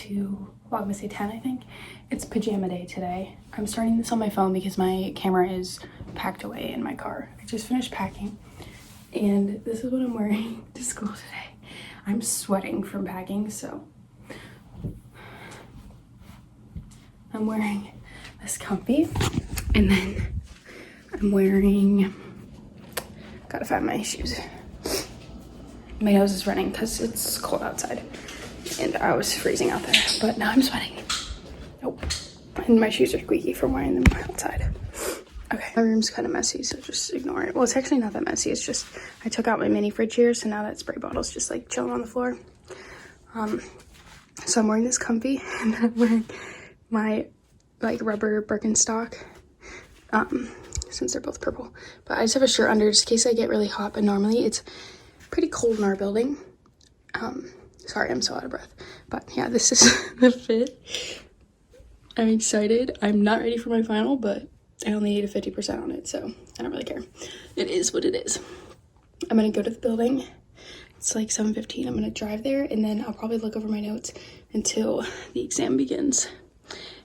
to Vlogmas Day 10, I think. It's pajama day today. I'm starting this on my phone because my camera is packed away in my car. I just finished packing and this is what I'm wearing to school today. I'm sweating from packing, so I'm wearing this comfy, and then I'm wearing, gotta find my shoes. My nose is running because it's cold outside and I was freezing out there, but now I'm sweating. Nope. And my shoes are squeaky from wearing them outside. Okay, my room's kind of messy, so just ignore it. Well, it's actually not that messy. It's just I took out my mini fridge here, so now that spray bottle's just like chilling on the floor. So I'm wearing this comfy, and then I'm wearing my like rubber Birkenstock, since they're both purple. But I just have a shirt under just in case I get really hot, but normally it's pretty cold in our building. Sorry, I'm so out of breath. But yeah, this is the fit. I'm excited. I'm not ready for my final, but I only need a 50% on it, so I don't really care. It is what it is. I'm gonna go to the building. It's like 7:15. I'm gonna drive there, and then I'll probably look over my notes until the exam begins.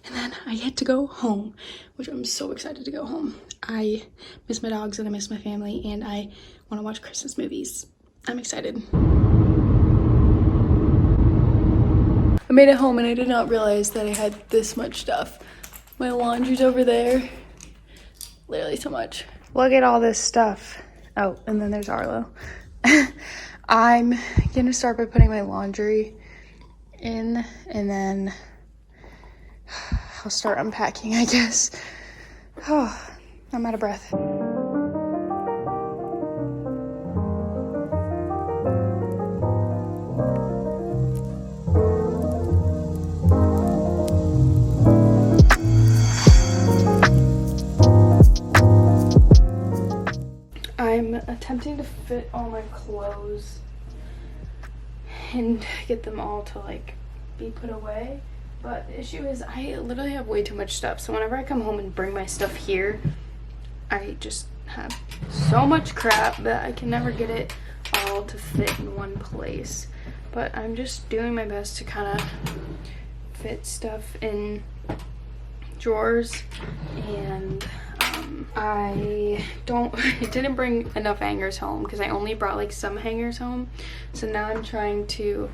And then I get to go home, which I'm so excited to go home. I miss my dogs and I miss my family, and I want to watch Christmas movies. I'm excited. I made it home and I did not realize that I had this much stuff. My laundry's over there. Literally so much. Look at all this stuff. Oh, and then there's Arlo. I'm gonna start by putting my laundry in, and then I'll start unpacking, I guess. Oh, I'm out of breath. I'm attempting to fit all my clothes and get them all to like be put away. But the issue is I literally have way too much stuff. So whenever I come home and bring my stuff here, I just have so much crap that I can never get it all to fit in one place. But I'm just doing my best to kind of fit stuff in drawers, and I didn't bring enough hangers home because I only brought like some hangers home. So now I'm trying to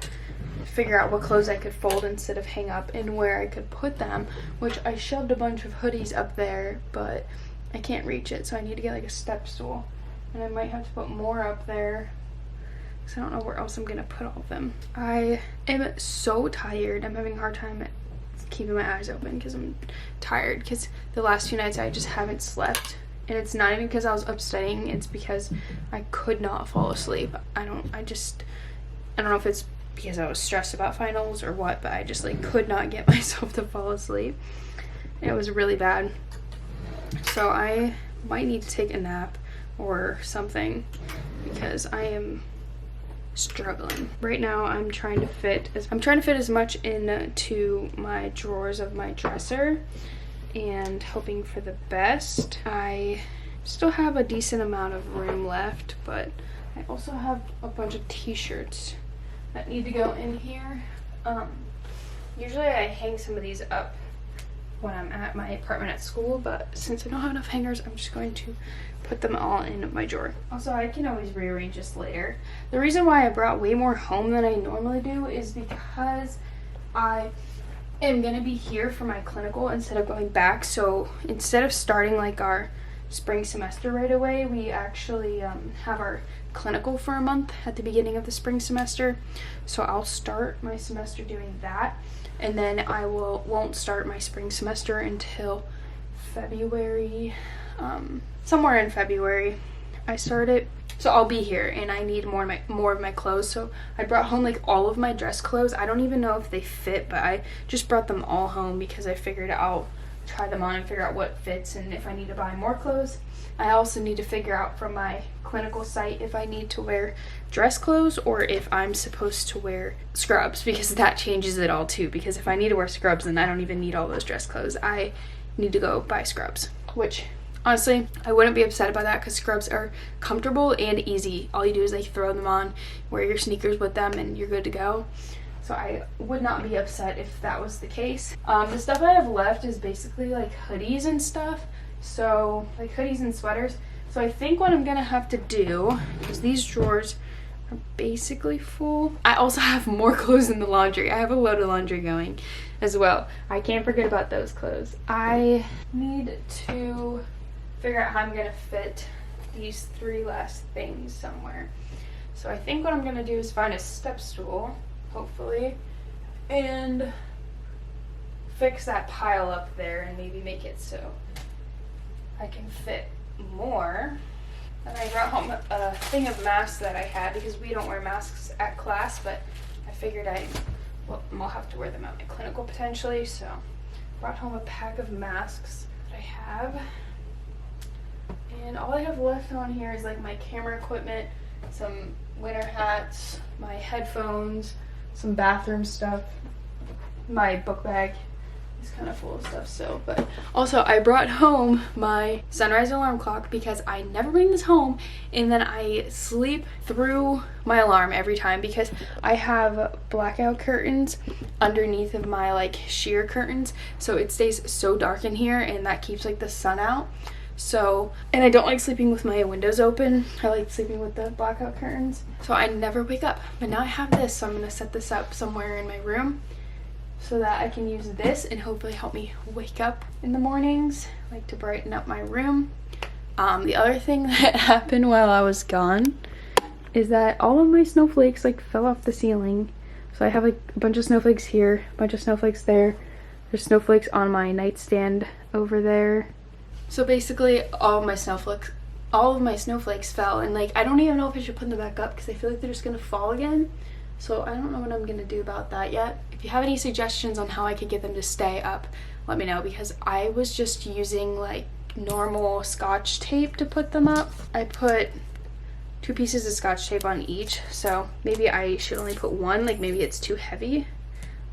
figure out what clothes I could fold instead of hang up and where I could put them, which I shoved a bunch of hoodies up there, but I can't reach it, so I need to get like a step stool, and I might have to put more up there because I don't know where else I'm gonna put all of them. I am so tired. I'm having a hard time keeping my eyes open because I'm tired, because the last few nights I just haven't slept, and it's not even because I was up studying, it's because I could not fall asleep. I don't know if it's because I was stressed about finals or what, but I just like could not get myself to fall asleep. It was really bad. So I might need to take a nap or something because I am struggling. Right now I'm trying to fit as much into my drawers of my dresser and hoping for the best. I still have a decent amount of room left, but I also have a bunch of t-shirts that need to go in here. Usually I hang some of these up when I'm at my apartment at school, but since I don't have enough hangers, I'm just going to put them all in my drawer. Also, I can always rearrange this later. The reason why I brought way more home than I normally do is because I am gonna be here for my clinical instead of going back. So instead of starting like our spring semester right away, we actually have our clinical for a month at the beginning of the spring semester. So I'll start my semester doing that, and then I won't start my spring semester until February, somewhere in February I start it. So I'll be here, and I need more of my clothes. So I brought home like all of my dress clothes. I don't even know if they fit, but I just brought them all home because I figured I'll try them on and figure out what fits, and if I need to buy more clothes. I also need to figure out from my clinical site if I need to wear dress clothes or if I'm supposed to wear scrubs, because that changes it all too. Because if I need to wear scrubs, then I don't even need all those dress clothes. I need to go buy scrubs, which honestly I wouldn't be upset about that because scrubs are comfortable and easy. All you do is like throw them on, wear your sneakers with them, and you're good to go. So I would not be upset if that was the case. The stuff I have left is basically like hoodies and stuff. So like hoodies and sweaters. So I think what I'm gonna have to do is these drawers are basically full. I also have more clothes in the laundry. I have a load of laundry going as well. I can't forget about those clothes. I need to figure out how I'm gonna fit these 3 last things somewhere. So I think what I'm gonna do is find a step stool, hopefully, and fix that pile up there and maybe make it so I can fit more. And I brought home a thing of masks that I had because we don't wear masks at class, but I figured I'll have to wear them at my clinical potentially, so brought home a pack of masks that I have. And all I have left on here is like my camera equipment, some winter hats, my headphones, some bathroom stuff. My book bag is kind of full of stuff still. But also I brought home my sunrise alarm clock because I never bring this home and then I sleep through my alarm every time because I have blackout curtains underneath of my like sheer curtains, so it stays so dark in here and that keeps like the sun out. So, and I don't like sleeping with my windows open. I like sleeping with the blackout curtains. So I never wake up. But now I have this, so I'm gonna set this up somewhere in my room so that I can use this and hopefully help me wake up in the mornings, like to brighten up my room. The other thing that happened while I was gone is that all of my snowflakes like fell off the ceiling. So I have like a bunch of snowflakes here, a bunch of snowflakes there. There's snowflakes on my nightstand over there. So basically all of my snowflakes fell, and like I don't even know if I should put them back up because I feel like they're just gonna fall again. So I don't know what I'm gonna do about that yet. If you have any suggestions on how I could get them to stay up, let me know, because I was just using like normal Scotch tape to put them up. I put 2 pieces of Scotch tape on each, so maybe I should only put 1, like maybe it's too heavy.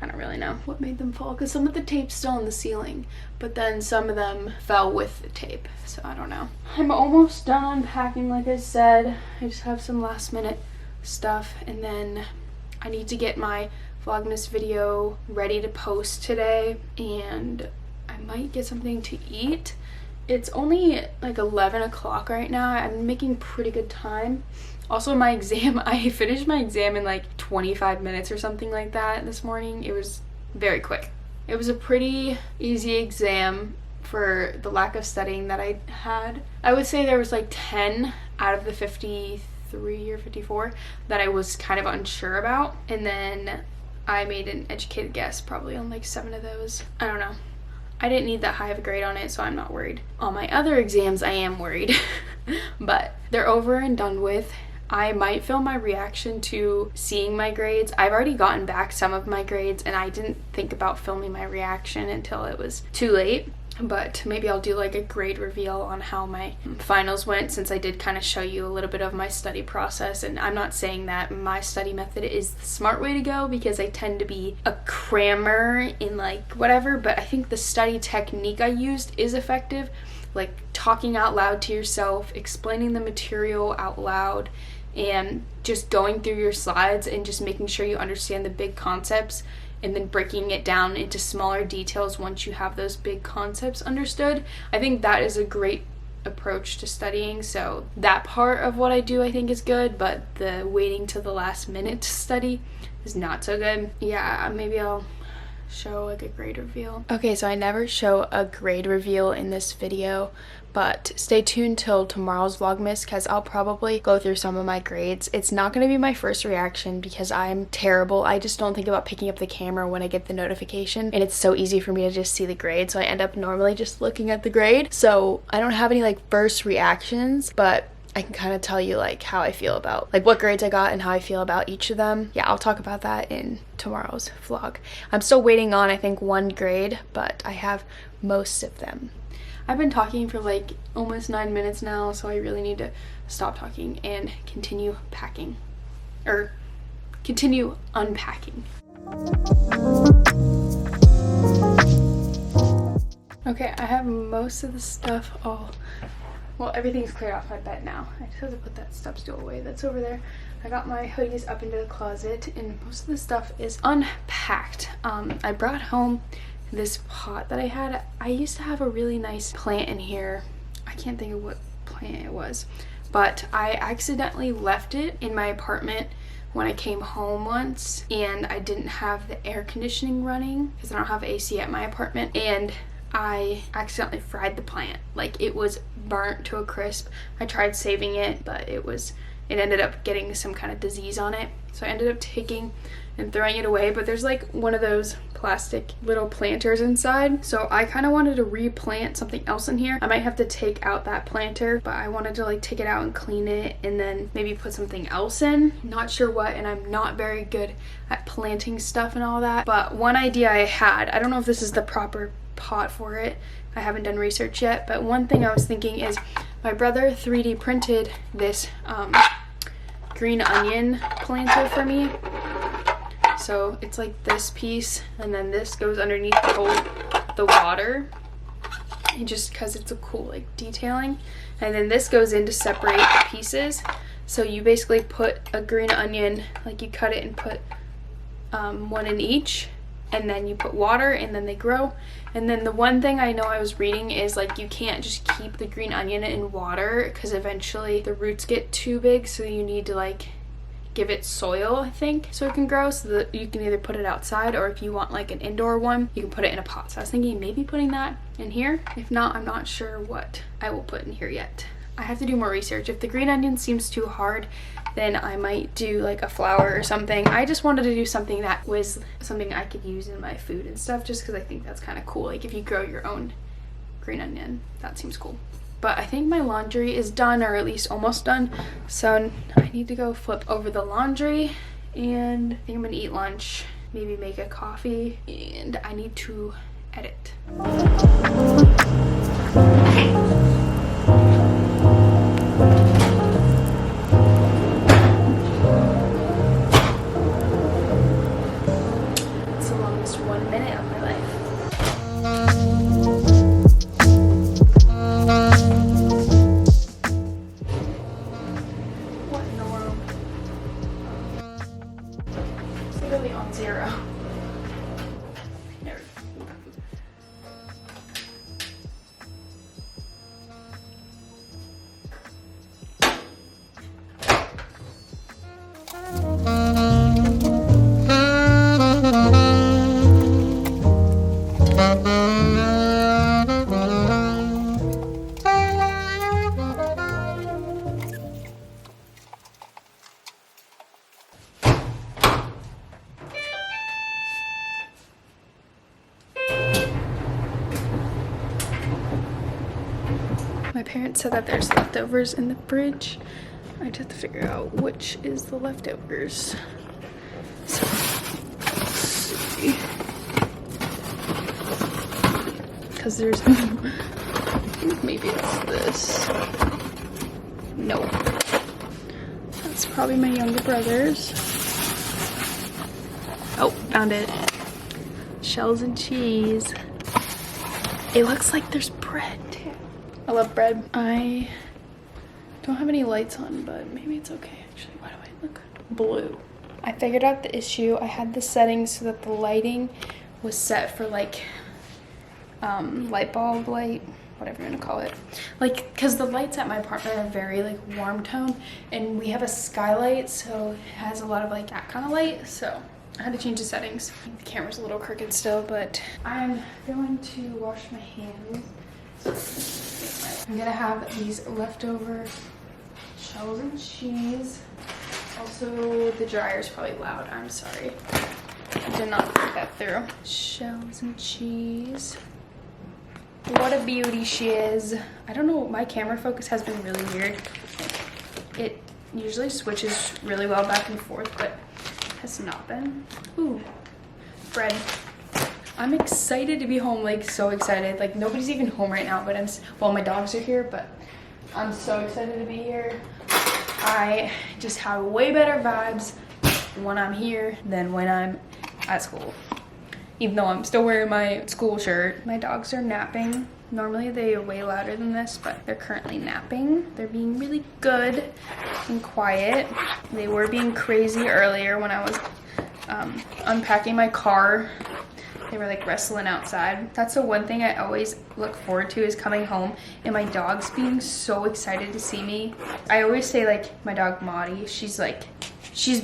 I don't really know what made them fall because some of the tape's still on the ceiling, but then some of them fell with the tape, so I don't know. I'm almost done unpacking, like I said. I just have some last minute stuff, and then I need to get my Vlogmas video ready to post today, and I might get something to eat. It's only like 11 o'clock right now. I'm making pretty good time. Also, my exam, I finished my exam in like 25 minutes or something like that this morning. It was very quick. It was a pretty easy exam for the lack of studying that I had. I would say there was like 10 out of the 53 or 54 that I was kind of unsure about. And then I made an educated guess probably on like 7 of those. I don't know. I didn't need that high of a grade on it, so I'm not worried. On my other exams, I am worried. But they're over and done with. I might film my reaction to seeing my grades. I've already gotten back some of my grades, and I didn't think about filming my reaction until it was too late. But maybe I'll do like a grade reveal on how my finals went, since I did kind of show you a little bit of my study process. And I'm not saying that my study method is the smart way to go, because I tend to be a crammer in like whatever, but I think the study technique I used is effective. Like talking out loud to yourself, explaining the material out loud, and just going through your slides and just making sure you understand the big concepts, and then breaking it down into smaller details once you have those big concepts understood. I think that is a great approach to studying. So that part of what I do I think is good, but the waiting till the last minute to study is not so good. Yeah, maybe I'll show like a grade reveal. Okay, so I never show a grade reveal in this video, but stay tuned till tomorrow's Vlogmas because I'll probably go through some of my grades. It's not going to be my first reaction because I'm terrible. I just don't think about picking up the camera when I get the notification, and it's so easy for me to just see the grade, so I end up normally just looking at the grade. So I don't have any like first reactions, but I can kind of tell you like how I feel about like what grades I got and how I feel about each of them. Yeah, I'll talk about that in tomorrow's vlog. I'm still waiting on I think 1 grade, but I have most of them. I've been talking for like almost 9 minutes now, so I really need to stop talking and continue packing, or continue unpacking. Okay, I have most of the stuff all, well, everything's cleared off my bed now. I just have to put that step stool away that's over there. I I got my hoodies up into the closet and most of the stuff is unpacked. I brought home this pot that I had. I used to have a really nice plant in here. I can't think of what plant it was, but I accidentally left it in my apartment when I came home once, and I didn't have the air conditioning running because I don't have AC at my apartment, and I accidentally fried the plant. Like, it was burnt to a crisp. I tried saving it, but it ended up getting some kind of disease on it. So I ended up taking and throwing it away, but there's like one of those plastic little planters inside. So I kind of wanted to replant something else in here. I might have to take out that planter, but I wanted to like take it out and clean it and then maybe put something else in. Not sure what, and I'm not very good at planting stuff and all that. But one idea I had, I don't know if this is the proper pot for it. I haven't done research yet, but one thing I was thinking is my brother 3D printed this green onion planter for me. So it's like this piece, and then this goes underneath to hold the water, and just because it's a cool like detailing, and then this goes in to separate the pieces. So you basically put a green onion, like you cut it and put one in each, and then you put water, and then they grow. And then the one thing I know I was reading is like you can't just keep the green onion in water because eventually the roots get too big, so you need to like give it soil, I think, so it can grow, so that you can either put it outside, or if you want like an indoor one, you can put it in a pot. So I was thinking maybe putting that in here. If not, I'm not sure what I will put in here yet. I have to do more research. If the green onion seems too hard, then I might do like a flower or something. I just wanted to do something that was something I could use in my food and stuff, just because I think that's kind of cool. Like if you grow your own green onion, that seems cool. But I think my laundry is done, or at least almost done. So I need to go flip over the laundry, and I think I'm gonna eat lunch, maybe make a coffee, and I need to edit. It's the longest 1 minute of my life. On zero. There we go. My parents said that there's leftovers in the fridge. I just have to figure out which is the leftovers. So, let's see. Because there's, I think maybe it's this. No. That's probably my younger brother's. Oh, found it. Shells and cheese. It looks like there's bread too. I love bread. I don't have any lights on, but maybe it's okay actually. Why do I look blue? I figured out the issue. I had the settings so that the lighting was set for like light bulb light, whatever you want to call it. Like, because the lights at my apartment are very like warm tone, and we have a skylight, so it has a lot of like that kind of light. So I had to change the settings. The camera's a little crooked still, but I'm going to wash my hands. I'm gonna have these leftover shells and cheese. Also, the dryer's probably loud. I'm sorry. I did not think that through. Shells and cheese. What a beauty she is. I don't know, my camera focus has been really weird. It usually switches really well back and forth, but has not been. Ooh, bread. I'm excited to be home, like so excited. Like nobody's even home right now, but well, my dogs are here, but I'm so excited to be here. I just have way better vibes when I'm here than when I'm at school. Even though I'm still wearing my school shirt. My dogs are napping. Normally they are way louder than this, but they're currently napping. They're being really good and quiet. They were being crazy earlier when I was unpacking my car. They were like wrestling outside. That's the one thing I always look forward to, is coming home and my dog's being so excited to see me. I always say, like, my dog Maudie, she's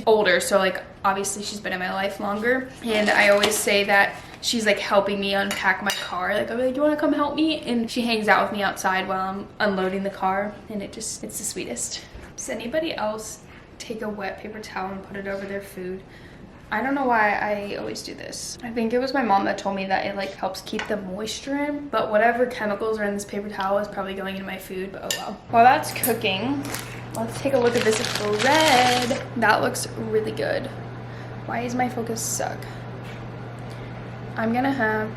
older, so like obviously she's been in my life longer, and I always say that she's like helping me unpack my car. Like, I'll be like, do you want to come help me? And she hangs out with me outside while I'm unloading the car, and it's the sweetest. Does anybody else take a wet paper towel and put it over their food? I don't know why I always do this. I think it was my mom that told me that it like helps keep the moisture in, but whatever chemicals are in this paper towel is probably going into my food, but oh well. While that's cooking, let's take a look at this bread. That looks really good. Why is my focus suck? I'm gonna have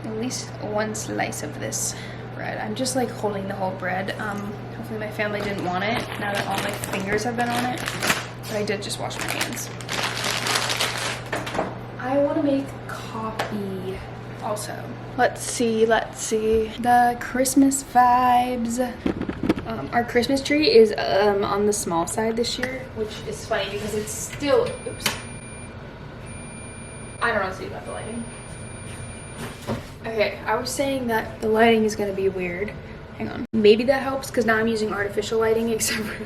at least one slice of this bread. I'm just like holding the whole bread. Hopefully my family didn't want it now that all my fingers have been on it, but I did just wash my hands. I want to make coffee also. Let's see the Christmas vibes. Our Christmas tree is on the small side this year, which is funny because it's still, oops, I don't know what to do about the lighting. Okay, I was saying that the lighting is going to be weird. Hang on, maybe that helps because now I'm using artificial lighting, except for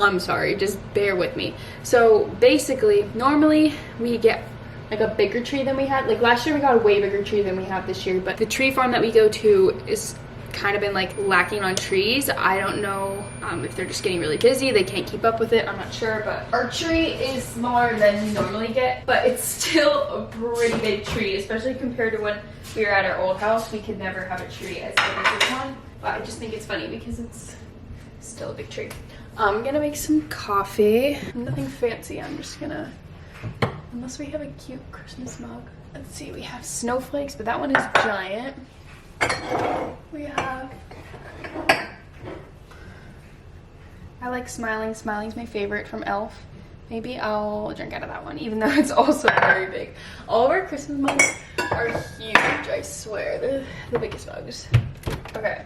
I'm sorry, just bear with me. So basically, normally we get like a bigger tree than we had. Like last year we got a way bigger tree than we have this year, but the tree farm that we go to is kind of been like lacking on trees. I don't know if they're just getting really busy, they can't keep up with it, I'm not sure, but our tree is smaller than we normally get, but it's still a pretty big tree, especially compared to when we were at our old house. We could never have a tree as big as this one, but I just think it's funny because it's still a big tree. I'm gonna make some coffee. Nothing fancy, I'm just gonna, unless we have a cute Christmas mug. Let's see, we have snowflakes, but that one is giant. We have, I like Smiling. Smiling's my favorite from Elf. Maybe I'll drink out of that one, even though it's also very big. All of our Christmas mugs are huge, I swear. They're the biggest mugs. Okay.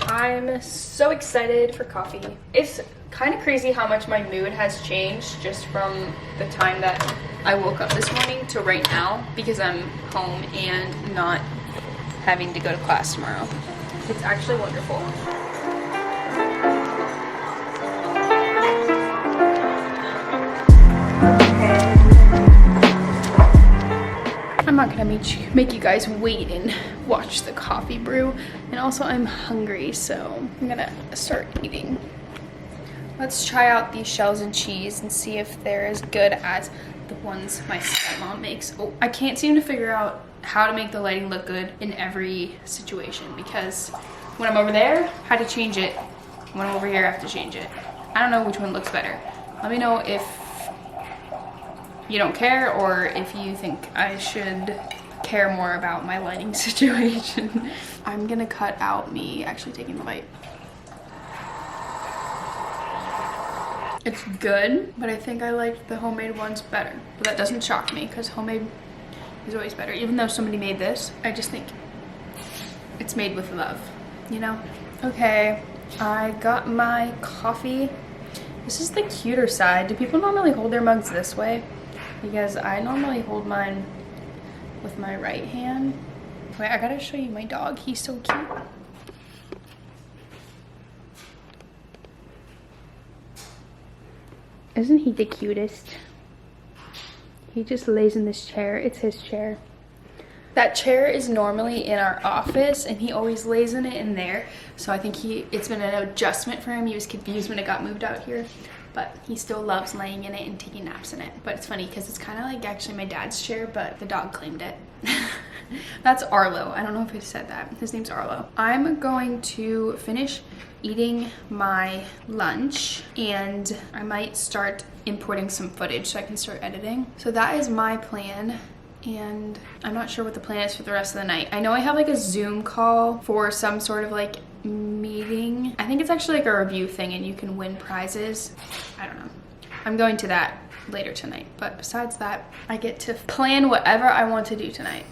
I'm so excited for coffee. It's kind of crazy how much my mood has changed just from the time that I woke up this morning to right now, because I'm home and not having to go to class tomorrow. It's actually wonderful. I'm not gonna make you guys wait and watch the coffee brew, and also I'm hungry, so I'm gonna start eating. Let's try out these shells and cheese and see if they're as good as the ones my stepmom makes. Oh, I can't seem to figure out how to make the lighting look good in every situation, because when I'm over there, I had to change it. When I'm over here, I have to change it. I don't know which one looks better. Let me know if you don't care or if you think I should care more about my lighting situation. I'm gonna cut out me actually taking the bite. It's good, but I think I like the homemade ones better. But that doesn't shock me because homemade is always better. Even though somebody made this, I just think it's made with love, you know? Okay, I got my coffee. This is the cuter side. Do people normally hold their mugs this way? Because I normally hold mine with my right hand. Wait, I gotta show you my dog. He's so cute. Isn't he the cutest? He just lays in this chair. It's his chair. That chair is normally in our office and he always lays in it in there. So I think it's been an adjustment for him. He was confused when it got moved out here, but he still loves laying in it and taking naps in it. But it's funny because it's kind of like actually my dad's chair, but the dog claimed it. That's Arlo. I don't know if I said that. His name's Arlo. I'm going to finish eating my lunch and I might start importing some footage so I can start editing. So that is my plan, and I'm not sure what the plan is for the rest of the night. I know I have like a Zoom call for some sort of like meeting. I think it's actually like a review thing and you can win prizes. I don't know. I'm going to that later tonight, but besides that, I get to plan whatever I want to do tonight.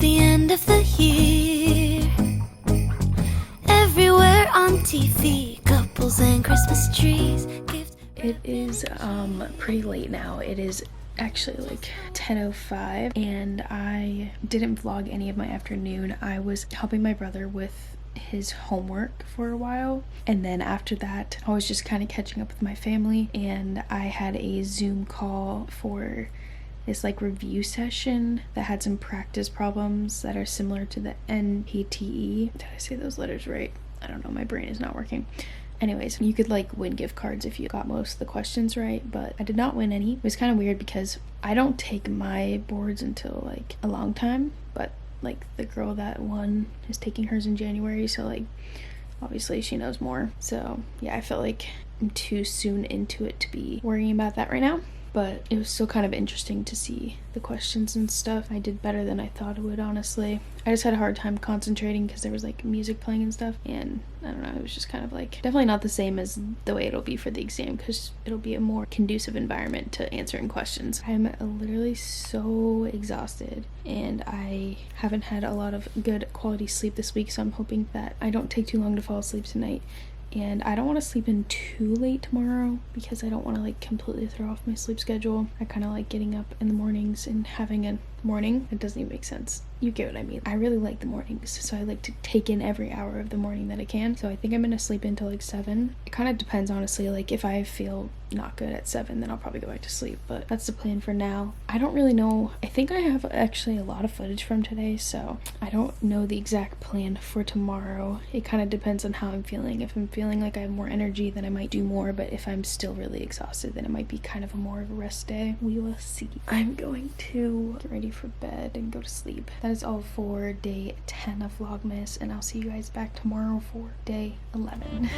the end of the year. Everywhere on TV, couples and Christmas trees. It is pretty late now. It is actually like 10:05 and I didn't vlog any of my afternoon. I was helping my brother with his homework for a while, and then after that I was just kind of catching up with my family, and I had a Zoom call for this like review session that had some practice problems that are similar to the NPTE. Did I say those letters right? I don't know, my brain is not working. Anyways, you could like win gift cards if you got most of the questions right, but I did not win any. It was kind of weird because I don't take my boards until like a long time, but like the girl that won is taking hers in January, so like obviously she knows more. So yeah, I felt like I'm too soon into it to be worrying about that right now. But it was still kind of interesting to see the questions and stuff. I did better than I thought I would, honestly. I just had a hard time concentrating because there was like music playing and stuff, and I don't know, it was just kind of like definitely not the same as the way it'll be for the exam, because it'll be a more conducive environment to answering questions. I'm literally so exhausted and I haven't had a lot of good quality sleep this week, so I'm hoping that I don't take too long to fall asleep tonight. And I don't want to sleep in too late tomorrow because I don't want to like completely throw off my sleep schedule. I kind of like getting up in the mornings and having a morning. It doesn't even make sense. You get what I mean. I really like the mornings, so I like to take in every hour of the morning that I can. So I think I'm gonna sleep until like 7. It kind of depends, honestly. Like if I feel not good at 7, then I'll probably go back to sleep, but that's the plan for now. I don't really know. I think I have actually a lot of footage from today, so I don't know the exact plan for tomorrow. It kind of depends on how I'm feeling. If I'm feeling like I have more energy, then I might do more, but if I'm still really exhausted, then it might be kind of a more of a rest day. We will see. I'm going to get ready for bed and go to sleep. That is all for day 10 of Vlogmas, and I'll see you guys back tomorrow for day 11.